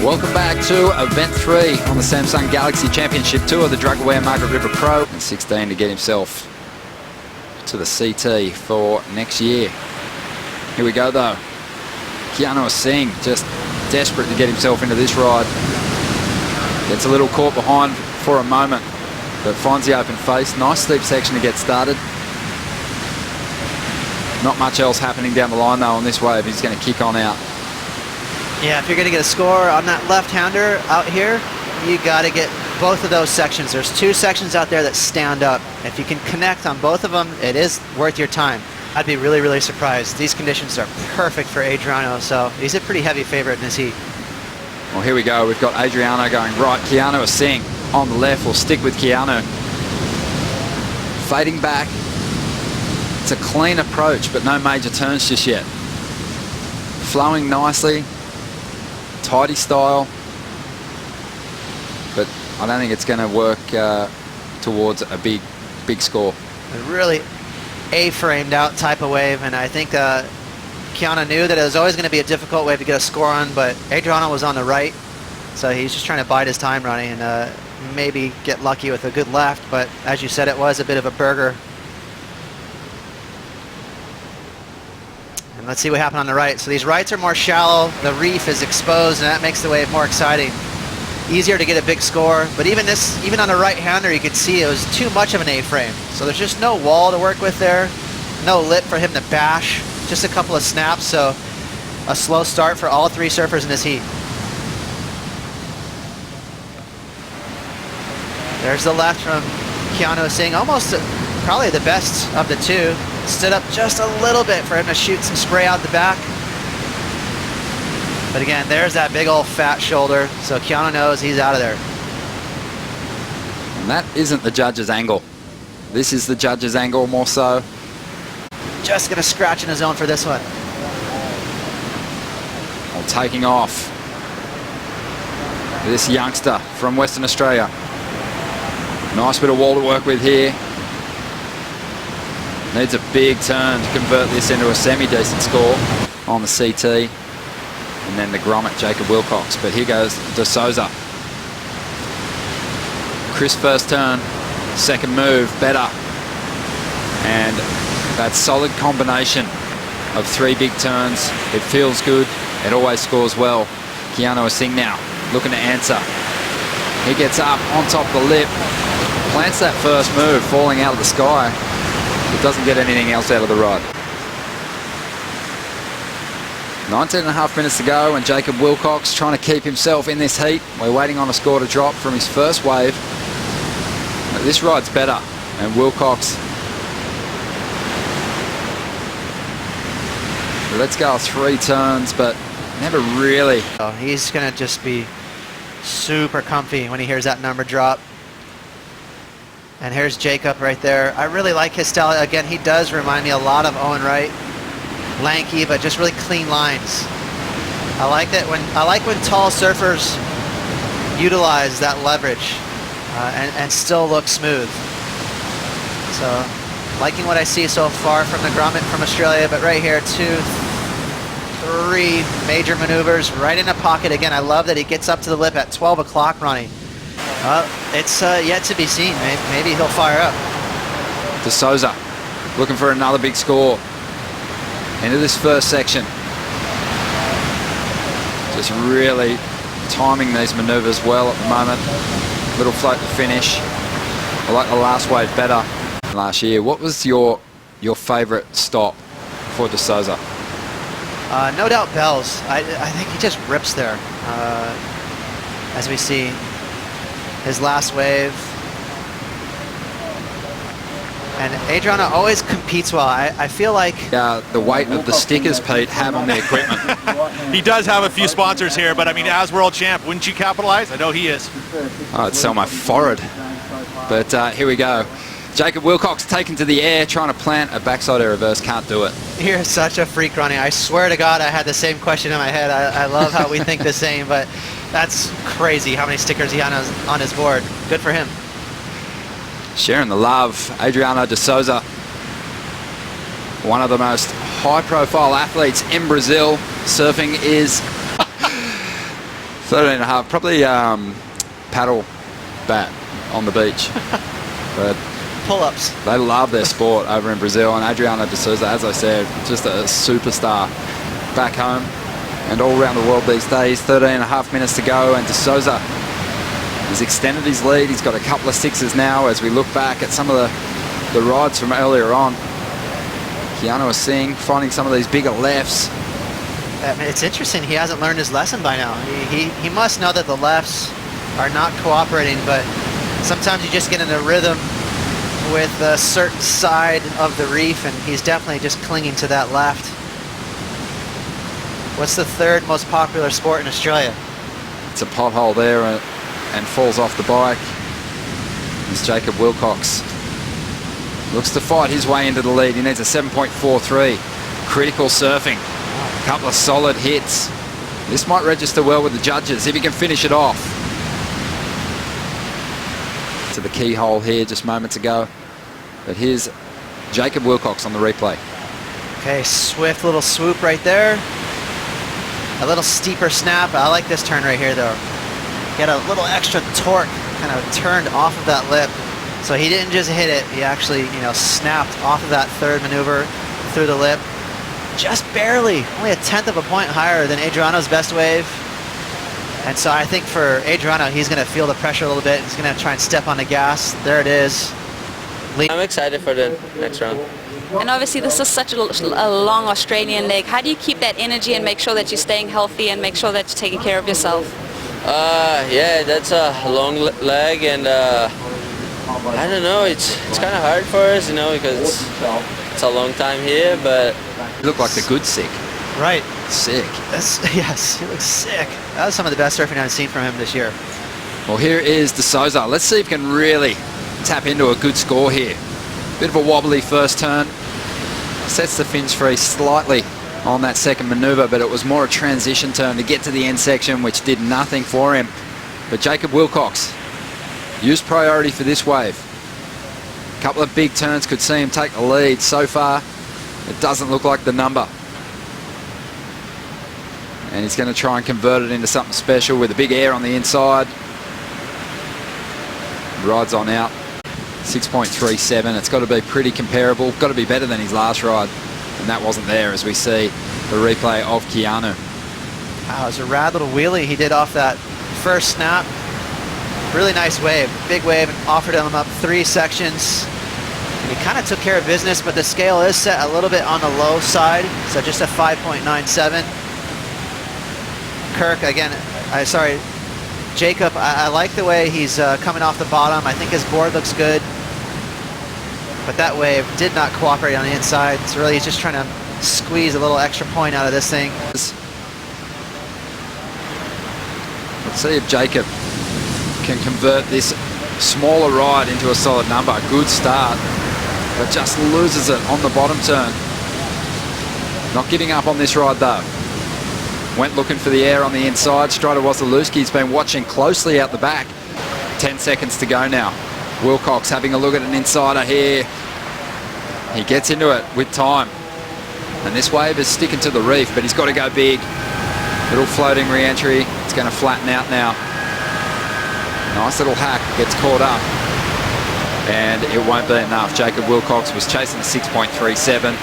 Welcome back to Event 3 on the Samsung Galaxy Championship Tour, the drug-aware Margaret River Pro. And 16 to get himself to the CT for next year. Here we go though. Keanu Asing just desperate to get himself into this ride. Gets a little caught behind for a moment, but finds the open face. Nice steep section to get started. Not much else happening down the line though on this wave. He's going to kick on out. Yeah, if you're going to get a score on that left-hander out here, you got to get both of those sections. There's two sections out there that stand up. If you can connect on both of them, it is worth your time. I'd be really, really surprised. These conditions are perfect for Adriano, so he's a pretty heavy favorite in this heat. Well, here we go. We've got Adriano going right. Keanu Asing on the left. We'll stick with Keanu. Fading back. It's a clean approach, but no major turns just yet. Flowing nicely. Tidy style. But I don't think it's going to work towards a big score. A really A-framed out type of wave, and I think Keanu knew that it was always going to be a difficult wave to get a score on, but Adriano was on the right, so he's just trying to bide his time running and maybe get lucky with a good left, but as you said, it was a bit of a burger. And let's see what happened on the right. So these rights are more shallow, the reef is exposed, and that makes the wave more exciting. Easier to get a big score, but even on the right-hander, you could see it was too much of an A-frame. So there's just no wall to work with there, no lip for him to bash, just a couple of snaps, so a slow start for all three surfers in this heat. There's the left from Keanu Asing, almost probably the best of the two. Stood up just a little bit for him to shoot some spray out the back. But again, there's that big old fat shoulder, so Keanu knows he's out of there. And that isn't the judge's angle. This is the judge's angle more so. Just gonna scratch in his zone for this one. Well, taking off. This youngster from Western Australia. Nice bit of wall to work with here. Needs a big turn to convert this into a semi-decent score on the CT. And then the Grommet, Jacob Willcox. But here goes Souza. Crisp first turn, second move, better. And that solid combination of three big turns. It feels good. It always scores well. Keanu Asing now looking to answer. He gets up on top of the lip. Plants that first move, falling out of the sky. It doesn't get anything else out of the ride. 19.5 minutes to go, and Jacob Willcox trying to keep himself in this heat. We're waiting on a score to drop from his first wave. But this ride's better, and Willcox lets go of three turns, but never really. Oh, he's going to just be super comfy when he hears that number drop. And here's Jacob right there. I really like his style. Again, he does remind me a lot of Owen Wright. Lanky, but just really clean lines. I like when tall surfers utilize that leverage and still look smooth. So, liking what I see so far from the Grommet from Australia, but right here, 2, 3 major maneuvers right in a pocket. Again, I love that he gets up to the lip at 12 o'clock running. It's yet to be seen. Maybe he'll fire up. Souza looking for another big score into this first section. Just really timing these maneuvers well at the moment. Little float to finish. I like the last wave better than last year. What was your favourite stop for Souza? No doubt Bells. I think he just rips there. As we see his last wave. And Adriano always competes well. I feel like the weight of the stickers Pete have on the equipment. He does have a few sponsors here, but I mean, as world champ, wouldn't you capitalize? I know he is. Oh, I'd sell my forehead. But here we go. Jacob Willcox taken to the air, trying to plant a backside air reverse, can't do it. You're such a freak running. I swear to God, I had the same question in my head. I love how we think the same, but that's crazy how many stickers he has on his board. Good for him. Sharing the love, Adriano de Souza, one of the most high-profile athletes in Brazil. Surfing is 13.5, probably paddle bat on the beach. But pull-ups. they love their sport over in Brazil, and Adriano de Souza, as I said, just a superstar back home and all around the world these days. 13.5 minutes to go, and de Souza has extended his lead. He's got a couple of sixes now as we look back at some of the rides from earlier on. Keanu Asing finding some of these bigger lefts. It's interesting, he hasn't learned his lesson by now. He must know that the lefts are not cooperating, but sometimes you just get in a rhythm with a certain side of the reef, and he's definitely just clinging to that left. What's the third most popular sport in Australia? It's a pothole there and falls off the bike. It's Jacob Willcox. Looks to fight his way into the lead. He needs a 7.43. Critical surfing. A couple of solid hits. This might register well with the judges if he can finish it off. To the keyhole here just moments ago. But here's Jacob Willcox on the replay. Okay, swift little swoop right there. A little steeper snap. I like this turn right here though. Get a little extra torque, kind of turned off of that lip. So he didn't just hit it, he actually, you know, snapped off of that third maneuver through the lip. Just barely, only a 1/10 of a point higher than Adriano's best wave. And so I think for Adriano, he's going to feel the pressure a little bit. He's going to try and step on the gas. There it is. I'm excited for the next round. And obviously this is such a long Australian leg. How do you keep that energy and make sure that you're staying healthy and make sure that you're taking care of yourself? Yeah, that's a long leg, and I don't know, it's kind of hard for us, you know, because it's a long time here, but... You look like the good sick. Right. Sick. Yes, he looks sick. That was some of the best surfing I've seen from him this year. Well, here is de Souza. Let's see if he can really tap into a good score here. Bit of a wobbly first turn. Sets the fins free slightly on that second maneuver, but it was more a transition turn to get to the end section, which did nothing for him. But Jacob Willcox used priority for this wave. A couple of big turns could see him take the lead. So far, it doesn't look like the number. And he's going to try and convert it into something special with a big air on the inside. Rides on out. 6.37. It's got to be pretty comparable. Got to be better than his last ride. And that wasn't there as we see the replay of Keanu. Wow, it was a rad little wheelie he did off that first snap. Really nice wave. Big wave, and offered him up 3 sections. And he kind of took care of business, but the scale is set a little bit on the low side. So just a 5.97. Kirk, again, Jacob, I like the way he's coming off the bottom. I think his board looks good. But that wave did not cooperate on the inside. So really he's just trying to squeeze a little extra point out of this thing. Let's see if Jacob can convert this smaller ride into a solid number. Good start, but just loses it on the bottom turn. Not giving up on this ride though. Went looking for the air on the inside. Strider Wasilewski's been watching closely out the back. 10 seconds to go now. Willcox having a look at an insider here. He gets into it with time. And this wave is sticking to the reef, but he's got to go big. Little floating re-entry. It's going to flatten out now. Nice little hack. Gets caught up. And it won't be enough. Jacob Willcox was chasing a 6.37.